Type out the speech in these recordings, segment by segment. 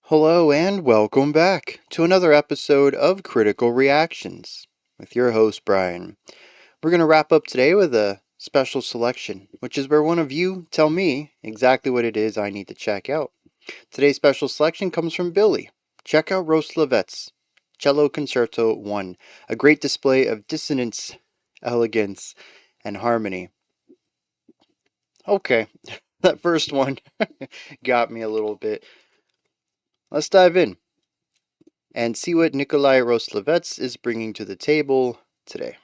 Hello and welcome back to another episode of Critical Reactions with your host Bryan. We're going to wrap up today with a special selection, which is where one of you tell me exactly what it is I need to check out. Today's special selection comes from Billy. Check out Roslavets, Cello Concerto 1, a great display of dissonance, elegance, and harmony. Okay, that first one got me a little bit. Let's dive in and see what Nikolai Roslavets is bringing to the table today.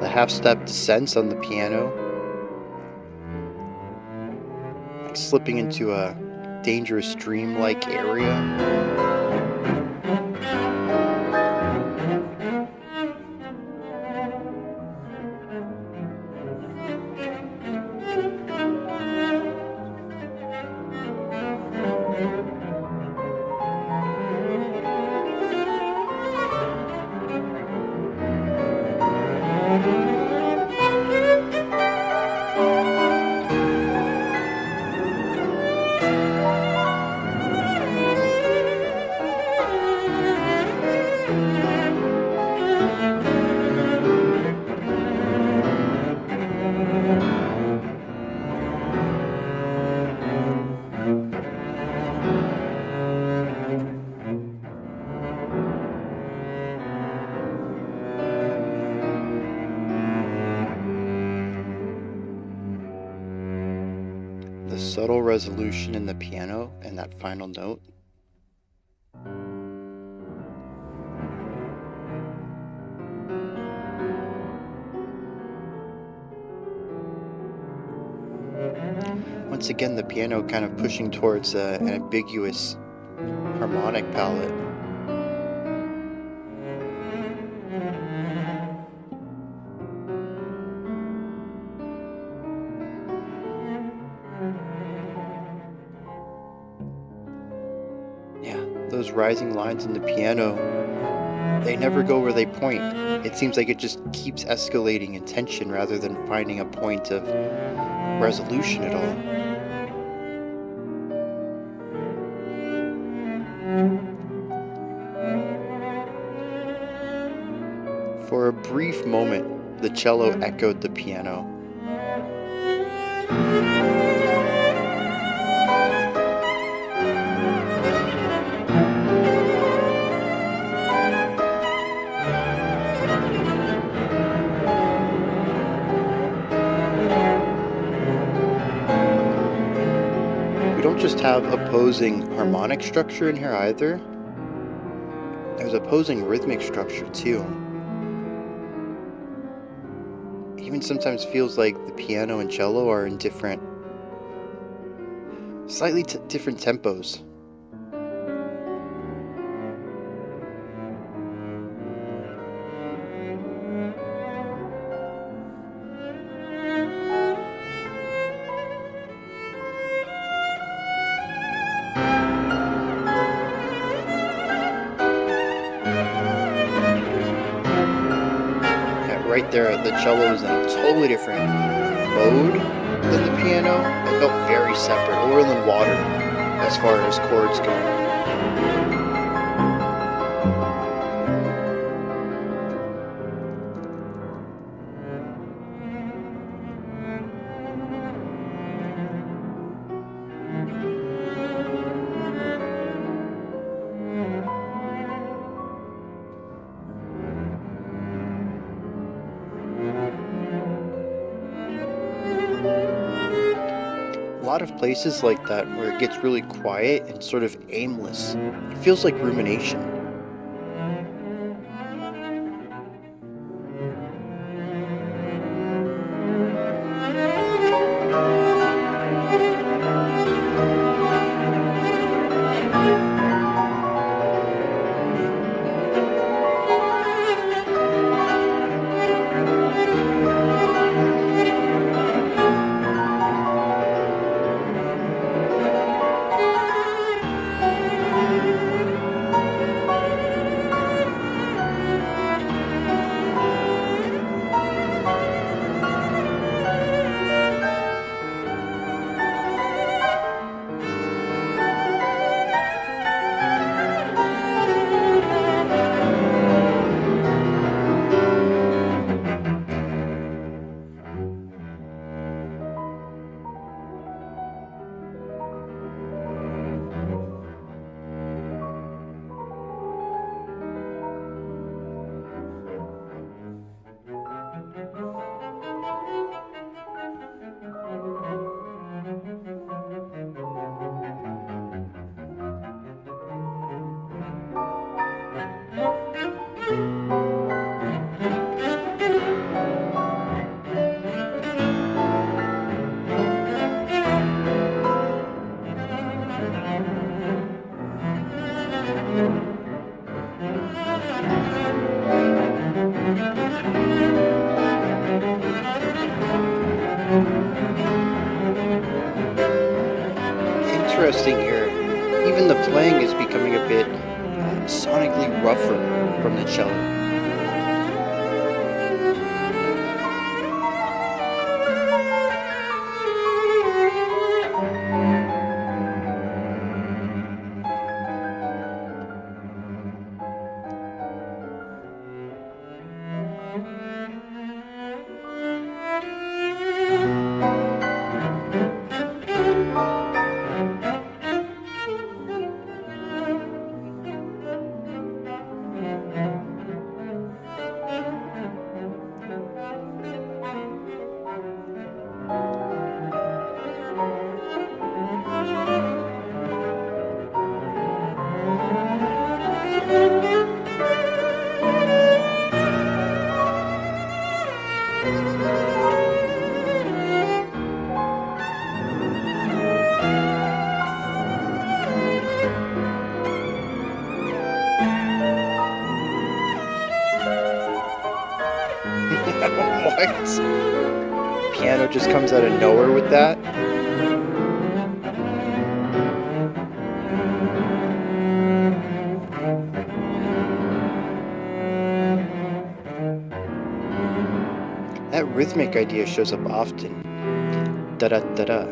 The half-step descents on the piano, like slipping into a dangerous dream-like area. The subtle resolution in the piano and that final note. Once again, the piano kind of pushing towards an ambiguous harmonic palette. Yeah, those rising lines in the piano, they never go where they point. It seems like it just keeps escalating in tension rather than finding a point of resolution at all. For a brief moment, the cello echoed the piano. We don't just have opposing harmonic structure in here either. There's opposing rhythmic structure too. Even sometimes feels like the piano and cello are in slightly different tempos. Yeah, right there, the cello is in a totally different mode than the piano. It felt very separate, oil and water, as far as chords go. A lot of places like that where it gets really quiet and sort of aimless. It feels like rumination. interesting here. Even the playing is becoming a bit sonically rougher from the cello. What? Piano just comes out of nowhere with that? That rhythmic idea shows up often. Da da da da.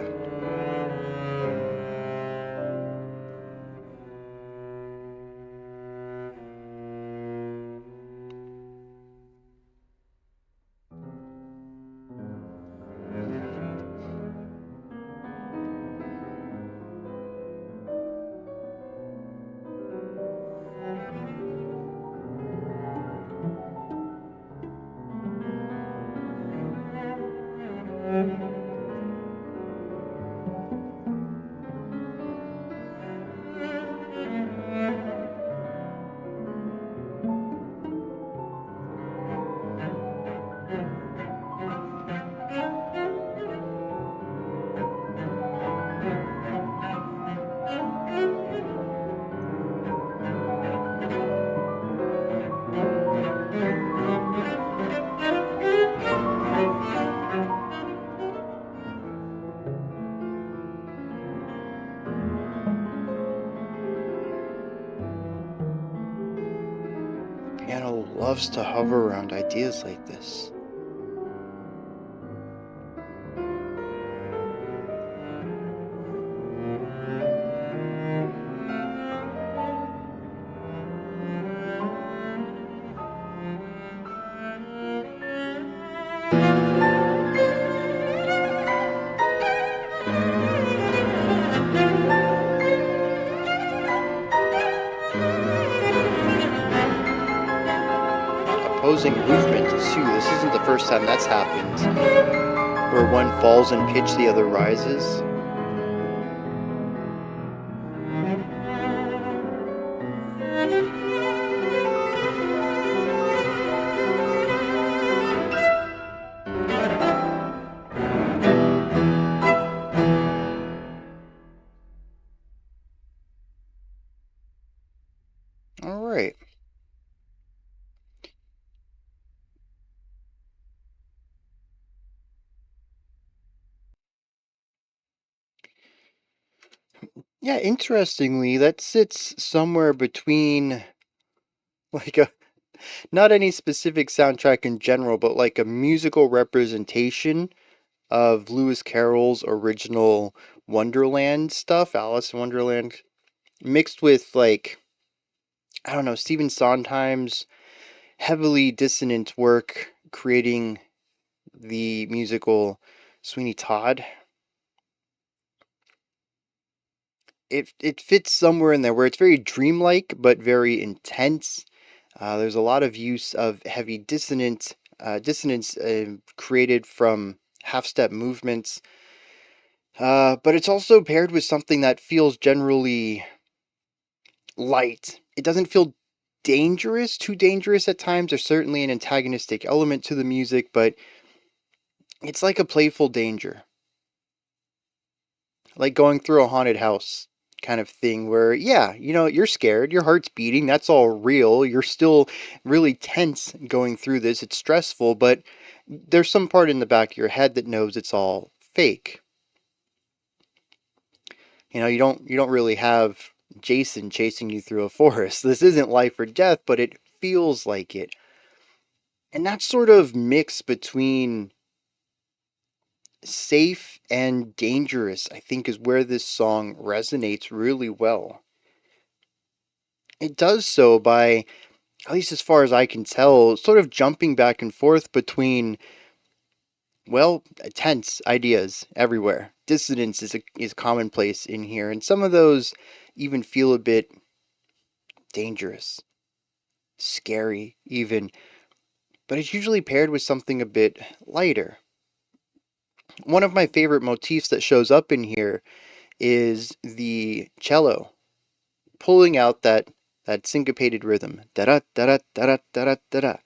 Piano loves to hover around ideas like this. Opposing movement too. This isn't the first time that's happened. Where one falls in pitch, the other rises. All right. Yeah, interestingly, that sits somewhere between like a not any specific soundtrack in general, but like a musical representation of Lewis Carroll's original Wonderland stuff, Alice in Wonderland, mixed with like I don't know, Stephen Sondheim's heavily dissonant work creating the musical Sweeney Todd. It fits somewhere in there where it's very dreamlike but very intense. There's a lot of use of heavy dissonance created from half-step movements. But it's also paired with something that feels generally light. It doesn't feel dangerous, too dangerous at times. There's certainly an antagonistic element to the music, but it's like a playful danger. Like going through a haunted house kind of thing where, yeah, you're scared, your heart's beating, that's all real. You're still really tense going through this. It's stressful, but there's some part in the back of your head that knows it's all fake. You don't really have Jason chasing you through a forest. This isn't life or death, but it feels like it. And that sort of mix between safe and dangerous, I think, is where this song resonates really well. It does so by, at least as far as I can tell, sort of jumping back and forth between, well, tense ideas everywhere. Dissonance is commonplace in here, and some of those even feel a bit dangerous, scary, even, but it's usually paired with something a bit lighter. One of my favorite motifs that shows up in here is the cello pulling out that syncopated rhythm, da da da da da da da da,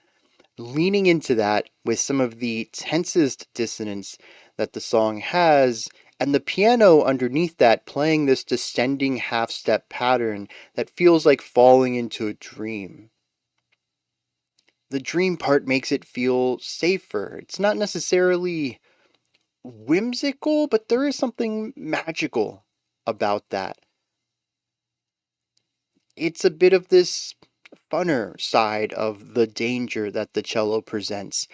leaning into that with some of the tensest dissonance that the song has, and the piano underneath that playing this descending half step pattern that feels like falling into a dream. The dream part makes it feel safer. It's not necessarily whimsical, but there is something magical about that. It's a bit of this funner side of the danger that the cello presents.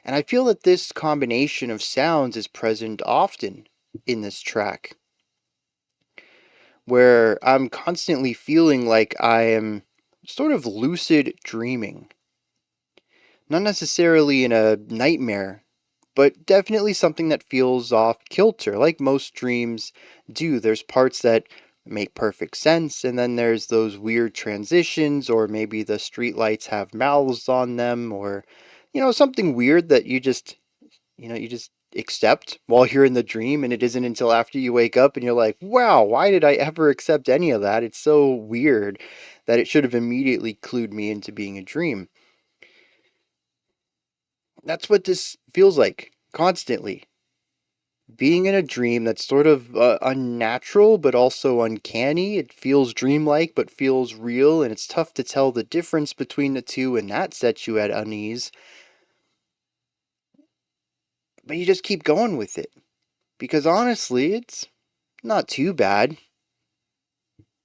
And I feel that this combination of sounds is present often in this track, where I'm constantly feeling like I am sort of lucid dreaming. Not necessarily in a nightmare, but definitely something that feels off kilter, like most dreams do. There's parts that make perfect sense, and then there's those weird transitions, or maybe the streetlights have mouths on them, or, something weird that you just accept while you're in the dream, and it isn't until after you wake up and you're like, wow, why did I ever accept any of that? It's so weird that it should have immediately clued me into being a dream. That's what this feels like constantly. Being in a dream that's sort of unnatural but also uncanny. It feels dreamlike but feels real, and it's tough to tell the difference between the two, and that sets you at unease. But you just keep going with it because honestly, it's not too bad.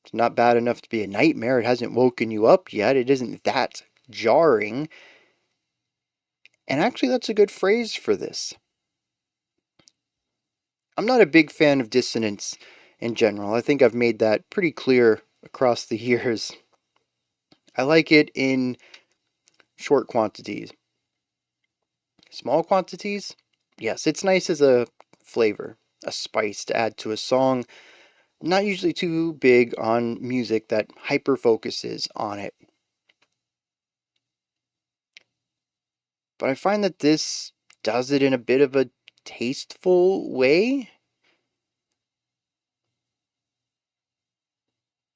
It's not bad enough to be a nightmare. It hasn't woken you up yet. It isn't that jarring. And actually, that's a good phrase for this. I'm not a big fan of dissonance in general. I think I've made that pretty clear across the years. I like it in short quantities. Small quantities? Yes, it's nice as a flavor, a spice to add to a song. Not usually too big on music that hyper focuses on it. But I find that this does it in a bit of a tasteful way.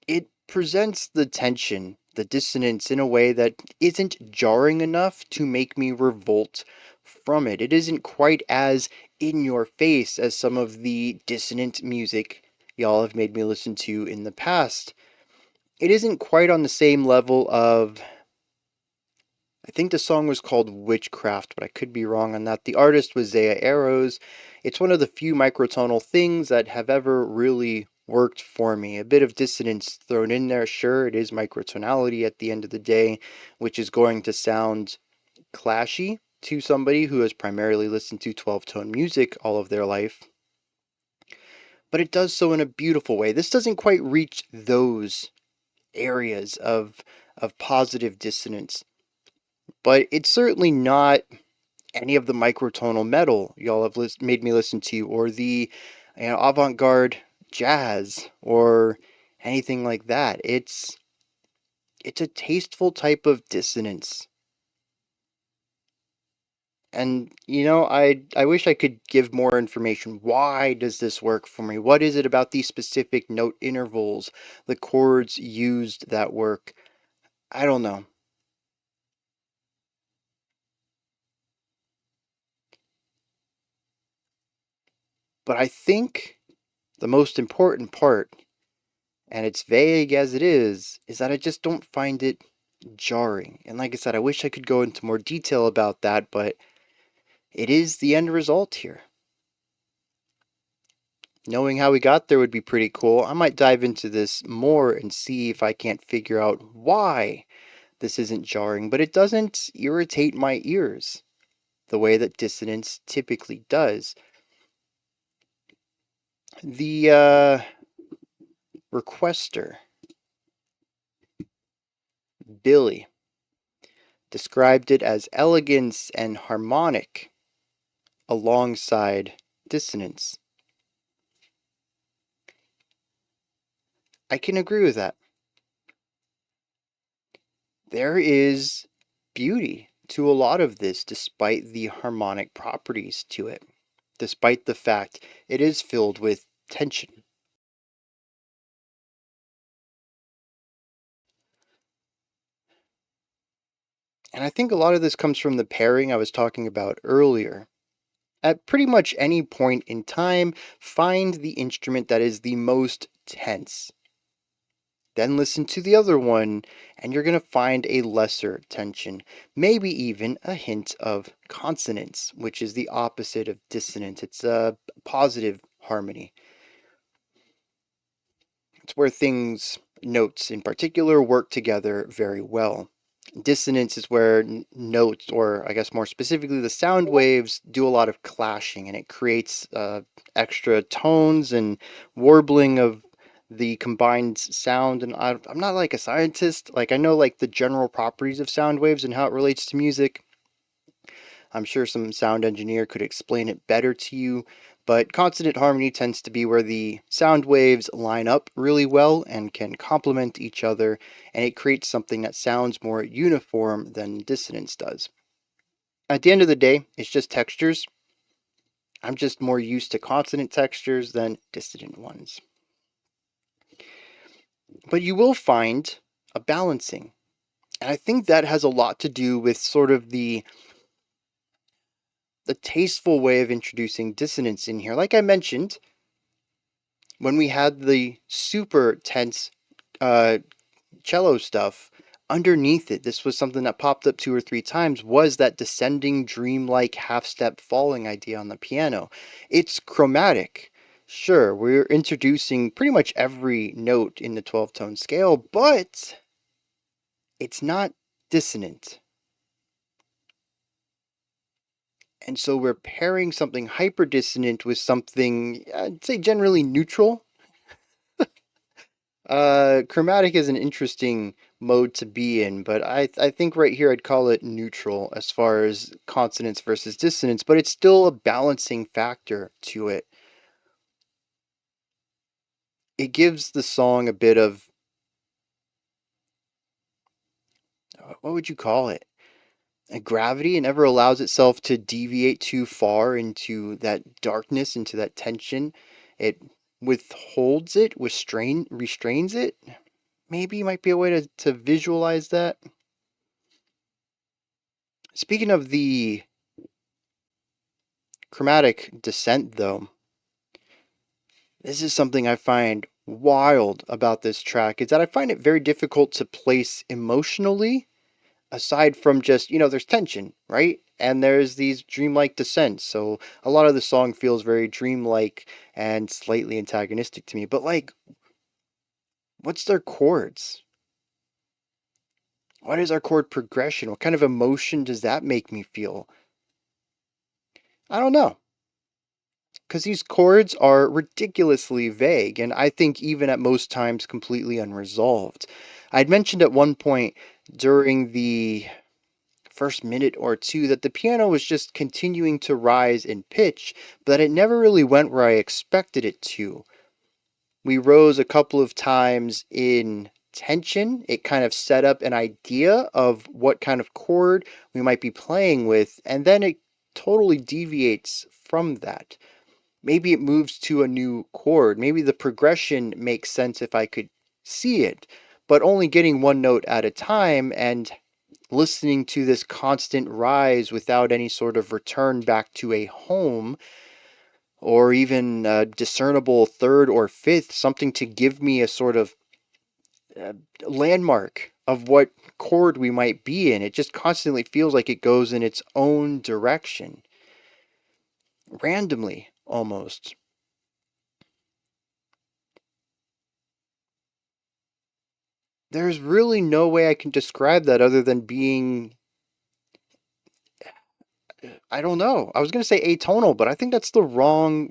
It presents the tension, the dissonance in a way that isn't jarring enough to make me revolt from it. It isn't quite as in your face as some of the dissonant music y'all have made me listen to in the past. It isn't quite on the same level of, I think the song was called Witchcraft, but I could be wrong on that. The artist was Zaya Arrows. It's one of the few microtonal things that have ever really worked for me. A bit of dissonance thrown in there, sure, it is microtonality at the end of the day, which is going to sound clashy to somebody who has primarily listened to 12-tone music all of their life. But it does so in a beautiful way. This doesn't quite reach those areas of positive dissonance, but it's certainly not any of the microtonal metal y'all have made me listen to, or the avant-garde jazz, or anything like that. It's a tasteful type of dissonance. And I wish I could give more information. Why does this work for me? What is it about these specific note intervals, the chords used that work? I don't know. But I think the most important part, and it's vague as it is that I just don't find it jarring. And like I said, I wish I could go into more detail about that, but it is the end result here. Knowing how we got there would be pretty cool. I might dive into this more and see if I can't figure out why this isn't jarring, but it doesn't irritate my ears the way that dissonance typically does. The requester, Billy, described it as elegance and harmonic alongside dissonance. I can agree with that. There is beauty to a lot of this despite the harmonic properties to it, despite the fact it is filled with tension. And I think a lot of this comes from the pairing I was talking about earlier. At pretty much any point in time, find the instrument that is the most tense. Then listen to the other one, and you're going to find a lesser tension, maybe even a hint of consonance, which is the opposite of dissonance. It's a positive harmony. It's where things, notes in particular, work together very well. Dissonance is where notes, or I guess more specifically, the sound waves do a lot of clashing, and it creates extra tones and warbling of the combined sound. And I'm not like a scientist. Like, I know like the general properties of sound waves and how it relates to music. I'm sure some sound engineer could explain it better to you, but consonant harmony tends to be where the sound waves line up really well and can complement each other, and it creates something that sounds more uniform than dissonance does. At the end of the day, it's just textures. I'm just more used to consonant textures than dissonant ones. But you will find a balancing. And I think that has a lot to do with sort of the tasteful way of introducing dissonance in here. Like I mentioned, when we had the super tense uh, cello stuff, underneath it, this was something that popped up 2 or 3 times, was that descending dreamlike half-step falling idea on the piano. It's chromatic. Sure, we're introducing pretty much every note in the 12-tone scale, but it's not dissonant. And so we're pairing something hyper dissonant with something, I'd say, generally neutral. Chromatic is an interesting mode to be in, but I think right here I'd call it neutral as far as consonance versus dissonance, but it's still a balancing factor to it. It gives the song a bit of, what would you call it? A gravity. It never allows itself to deviate too far into that darkness, into that tension. It withholds it, restrains it. Maybe might be a way to visualize that. Speaking of the chromatic descent, though, this is something I find wild about this track, is that I find it very difficult to place emotionally, aside from just, there's tension, right? And there's these dreamlike descents. So a lot of the song feels very dreamlike and slightly antagonistic to me. But like, what's their chords? What is our chord progression? What kind of emotion does that make me feel? I don't know. Because these chords are ridiculously vague, and I think even at most times completely unresolved. I'd mentioned at one point during the first minute or two that the piano was just continuing to rise in pitch, but it never really went where I expected it to. We rose a couple of times in tension. It kind of set up an idea of what kind of chord we might be playing with, and then it totally deviates from that. Maybe it moves to a new chord. Maybe the progression makes sense if I could see it, but only getting one note at a time and listening to this constant rise without any sort of return back to a home, or even a discernible third or fifth, something to give me a sort of uh, landmark of what chord we might be in. It just constantly feels like it goes in its own direction, randomly almost. there's really no way I can describe that other than being, I don't know. I was going to say atonal, but I think that's the wrong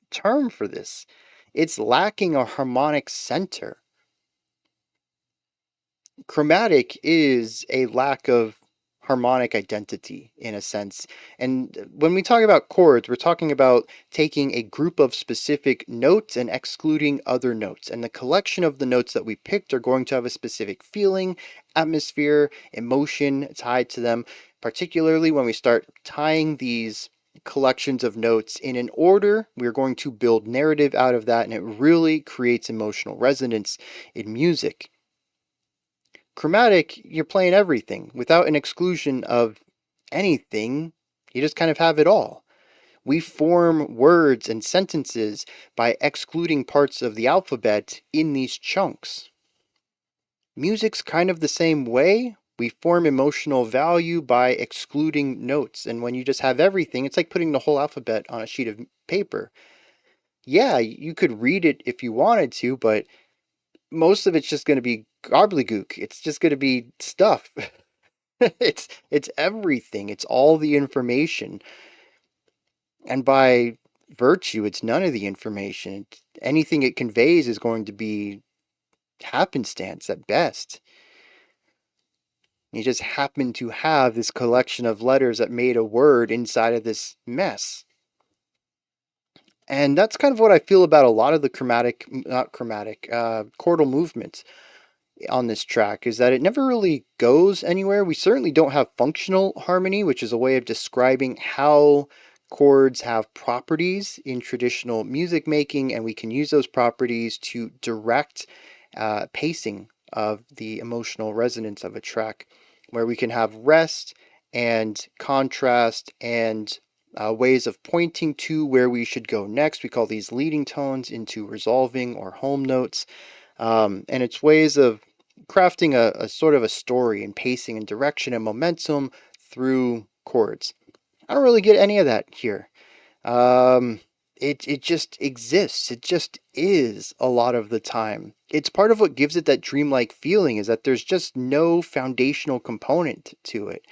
term for this. It's lacking a harmonic center. Chromatic is a lack of harmonic identity in a sense. And when we talk about chords, we're talking about taking a group of specific notes and excluding other notes. And the collection of the notes that we picked are going to have a specific feeling, atmosphere, emotion tied to them, particularly when we start tying these collections of notes in an order. We're going to build narrative out of that, and it really creates emotional resonance in music. Chromatic, you're playing everything without an exclusion of anything. You just kind of have it all. We form words and sentences by excluding parts of the alphabet in these chunks. Music's kind of the same way. We form emotional value by excluding notes. And when you just have everything, it's like putting the whole alphabet on a sheet of paper. Yeah, you could read it if you wanted to, but most of it's just going to be gobbledygook. It's just going to be stuff. It's everything. It's all the information. And by virtue, it's none of the information. Anything it conveys is going to be happenstance at best. You just happen to have this collection of letters that made a word inside of this mess. And that's kind of what I feel about a lot of the chordal movements on this track, is that it never really goes anywhere. We certainly don't have functional harmony, which is a way of describing how chords have properties in traditional music making, and we can use those properties to direct pacing of the emotional resonance of a track, where we can have rest and contrast and ways of pointing to where we should go next. We call these leading tones into resolving or home notes. And it's ways of crafting a sort of a story and pacing and direction and momentum through chords. I don't really get any of that here. It just exists. It just is a lot of the time. It's part of what gives it that dreamlike feeling, is that there's just no foundational component to it.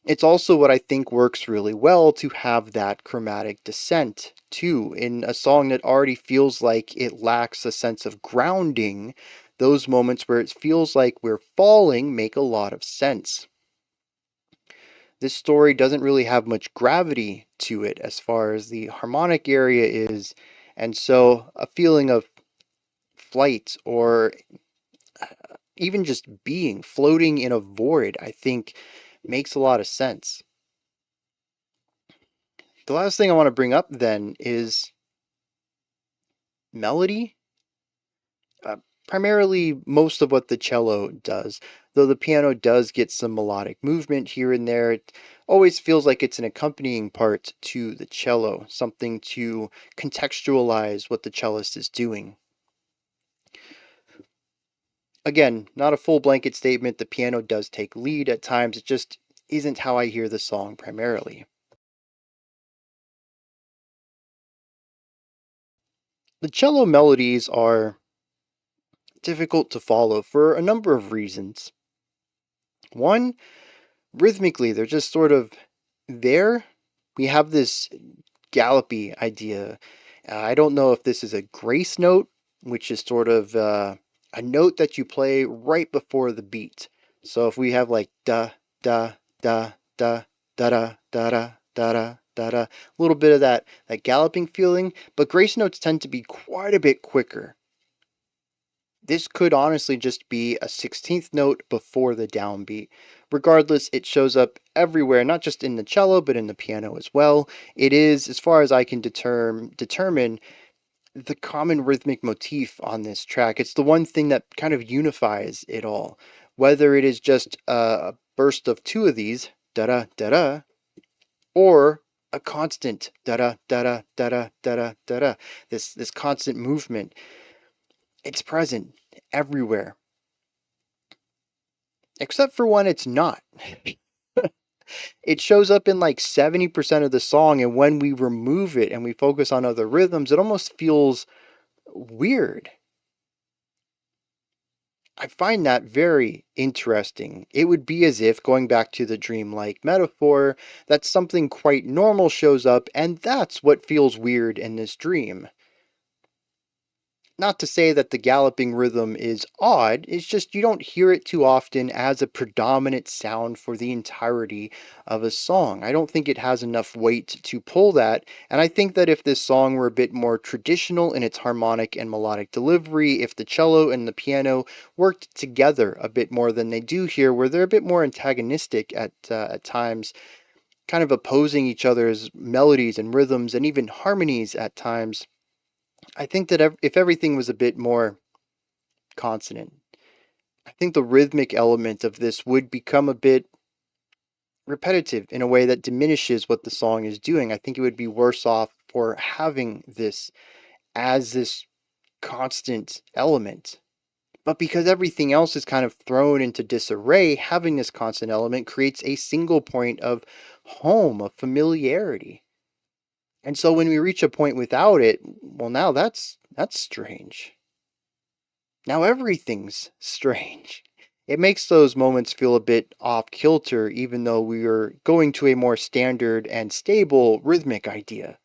It's also what I think works really well to have that chromatic descent too in a song that already feels like it lacks a sense of grounding. Those moments where it feels like we're falling make a lot of sense. This story doesn't really have much gravity to it as far as the harmonic area is, and so a feeling of flight or even just being, floating in a void, I think makes a lot of sense. The last thing I want to bring up then is melody. Primarily most of what the cello does, though the piano does get some melodic movement here and there. It always feels like it's an accompanying part to the cello, something to contextualize what the cellist is doing. Again, not a full blanket statement. The piano does take lead at times. It just isn't how I hear the song primarily. The cello melodies are difficult to follow for a number of reasons. One, rhythmically, they're just sort of there. We have this gallopy idea. I don't know if this is a grace note, which is sort of a note that you play right before the beat. So if we have like da da da da da da da da da da da, a little bit of that galloping feeling, but grace notes tend to be quite a bit quicker. This could honestly just be a 16th note before the downbeat. Regardless, it shows up everywhere, not just in the cello, but in the piano as well. It is, as far as I can determine, the common rhythmic motif on this track. It's the one thing that kind of unifies it all. Whether it is just a burst of two of these, da-da, da-da, or a constant da-da, da-da, da-da, da-da, da-da, this constant movement. It's present everywhere. Except for when it's not. It shows up in like 70% of the song, and when we remove it and we focus on other rhythms, it almost feels weird. I find that very interesting. It would be as if, going back to the dreamlike metaphor, that something quite normal shows up, and that's what feels weird in this dream. Not to say that the galloping rhythm is odd, it's just you don't hear it too often as a predominant sound for the entirety of a song. I don't think it has enough weight to pull that, and I think that if this song were a bit more traditional in its harmonic and melodic delivery, if the cello and the piano worked together a bit more than they do here, where they're a bit more antagonistic at times, kind of opposing each other's melodies and rhythms and even harmonies at times, I think that if everything was a bit more consonant, I think the rhythmic element of this would become a bit repetitive in a way that diminishes what the song is doing. I think it would be worse off for having this as this constant element. But because everything else is kind of thrown into disarray, having this constant element creates a single point of home, of familiarity. And so when we reach a point without it, well, now that's strange. Now everything's strange. It makes those moments feel a bit off kilter, even though we are going to a more standard and stable rhythmic idea.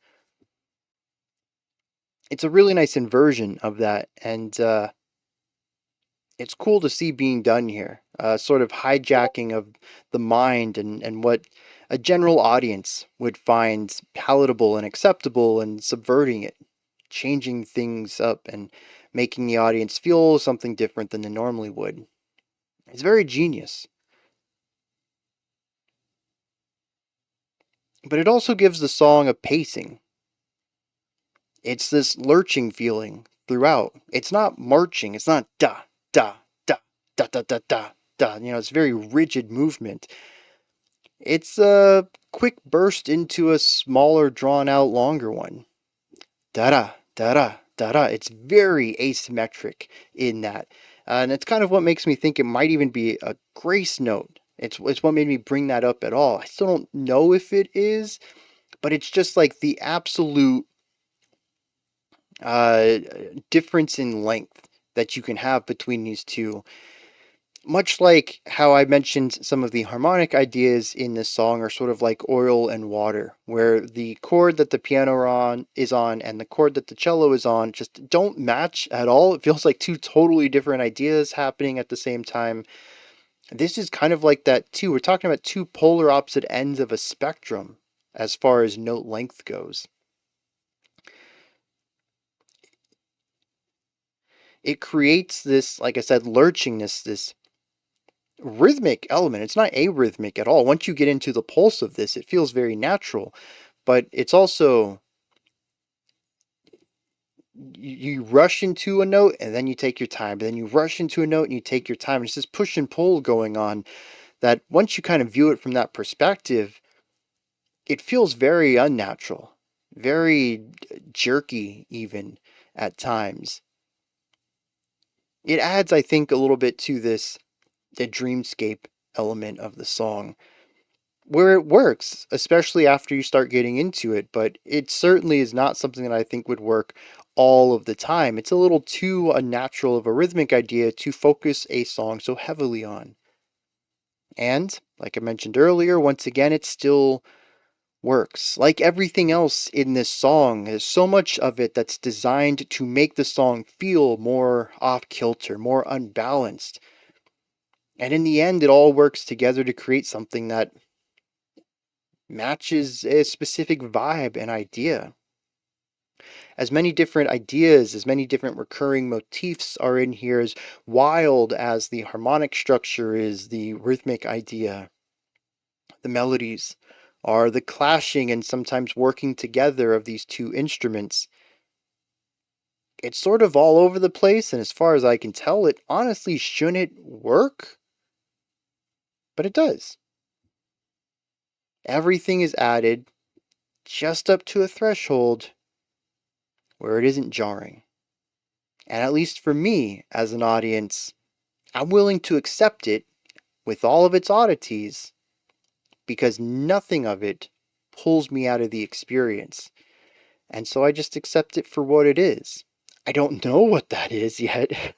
It's a really nice inversion of that, and it's cool to see being done here. Sort of hijacking of the mind and what a general audience would find palatable and acceptable, and subverting it, changing things up, and making the audience feel something different than they normally would. It's very genius. But it also gives the song a pacing. It's this lurching feeling throughout. It's not marching. It's not da, da, da, da, da, da, da, da. It's very rigid movement. It's a quick burst into a smaller, drawn out, longer one. Da da, da da, da da. It's very asymmetric in that. And it's kind of what makes me think it might even be a grace note. It's what made me bring that up at all. I still don't know if it is, but it's just like the absolute uh, difference in length that you can have between these two. Much like how I mentioned some of the harmonic ideas in this song are sort of like oil and water, where the chord that the piano is on and the chord that the cello is on just don't match at all. It feels like two totally different ideas happening at the same time. This is kind of like that too. We're talking about two polar opposite ends of a spectrum as far as note length goes. It creates this, like I said, lurchiness, this rhythmic element. It's not arrhythmic at all. Once you get into the pulse of this, it feels very natural, but it's also, you rush into a note and then you take your time, but then you rush into a note and you take your time. It's this push and pull going on that once you kind of view it from that perspective, it feels very unnatural, very jerky even at times. It adds, I think, a little bit to the dreamscape element of the song, where it works, especially after you start getting into it, but it certainly is not something that I think would work all of the time. It's a little too unnatural of a rhythmic idea to focus a song so heavily on. And, like I mentioned earlier, once again, it still works. Like everything else in this song, there's so much of it that's designed to make the song feel more off kilter, more unbalanced. And in the end, it all works together to create something that matches a specific vibe and idea. As many different ideas, as many different recurring motifs are in here, as wild as the harmonic structure is, the rhythmic idea, the melodies are the clashing and sometimes working together of these two instruments. It's sort of all over the place, and as far as I can tell, it honestly shouldn't work, but it does. Everything is added just up to a threshold where it isn't jarring. And at least for me, as an audience, I'm willing to accept it with all of its oddities because nothing of it pulls me out of the experience. And so I just accept it for what it is. I don't know what that is yet.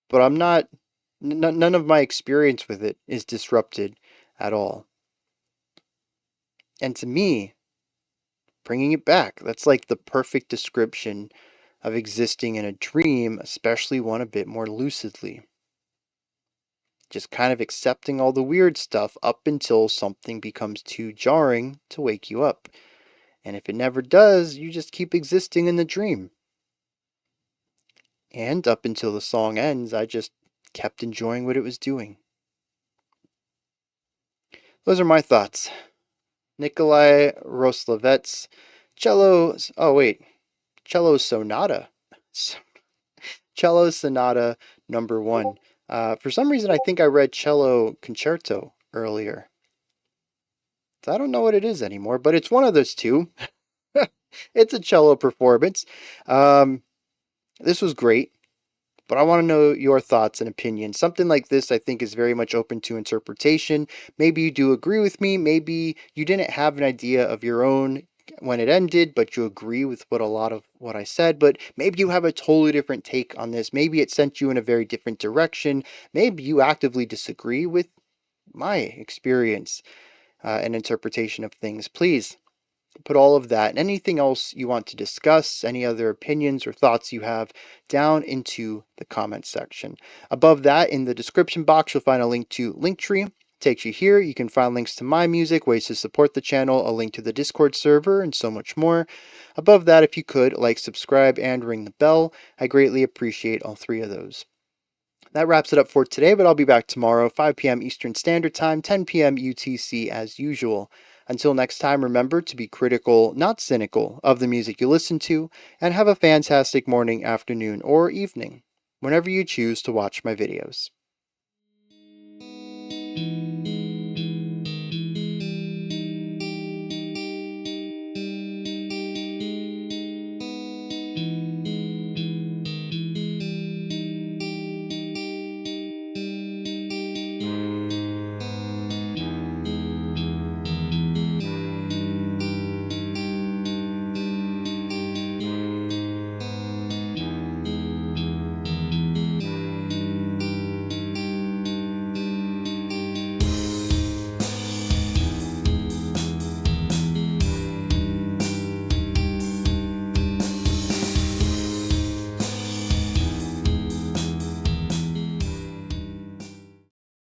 but I'm not, none of my experience with it is disrupted at all. And to me, bringing it back, that's like the perfect description of existing in a dream, especially one a bit more lucidly. Just kind of accepting all the weird stuff up until something becomes too jarring to wake you up. And if it never does, you just keep existing in the dream. And up until the song ends, I just kept enjoying what it was doing. Those are my thoughts. Nikolai Roslavets, Cello. Oh, wait. Cello Sonata. Cello Sonata No. 1. For some reason, I think I read Cello Concerto earlier. I don't know what it is anymore, but it's one of those two. It's a cello performance. This was great, but I want to know your thoughts and opinions. Something like this, I think, is very much open to interpretation. Maybe you do agree with me. Maybe you didn't have an idea of your own when it ended, but you agree with what a lot of what I said. But maybe you have a totally different take on this. Maybe it sent you in a very different direction. Maybe you actively disagree with my experience and interpretation of things. Please put all of that and anything else you want to discuss, any other opinions or thoughts you have, down into the comments section. Above that, in the description box, you'll find a link to Linktree. Takes you here. You can find links to my music, ways to support the channel, a link to the Discord server, and so much more. Above that, if you could, like, subscribe, and ring the bell. I greatly appreciate all three of those. That wraps it up for today, but I'll be back tomorrow, 5 p.m. Eastern Standard Time, 10 p.m. UTC as usual. Until next time, remember to be critical, not cynical, of the music you listen to, and have a fantastic morning, afternoon, or evening, whenever you choose to watch my videos.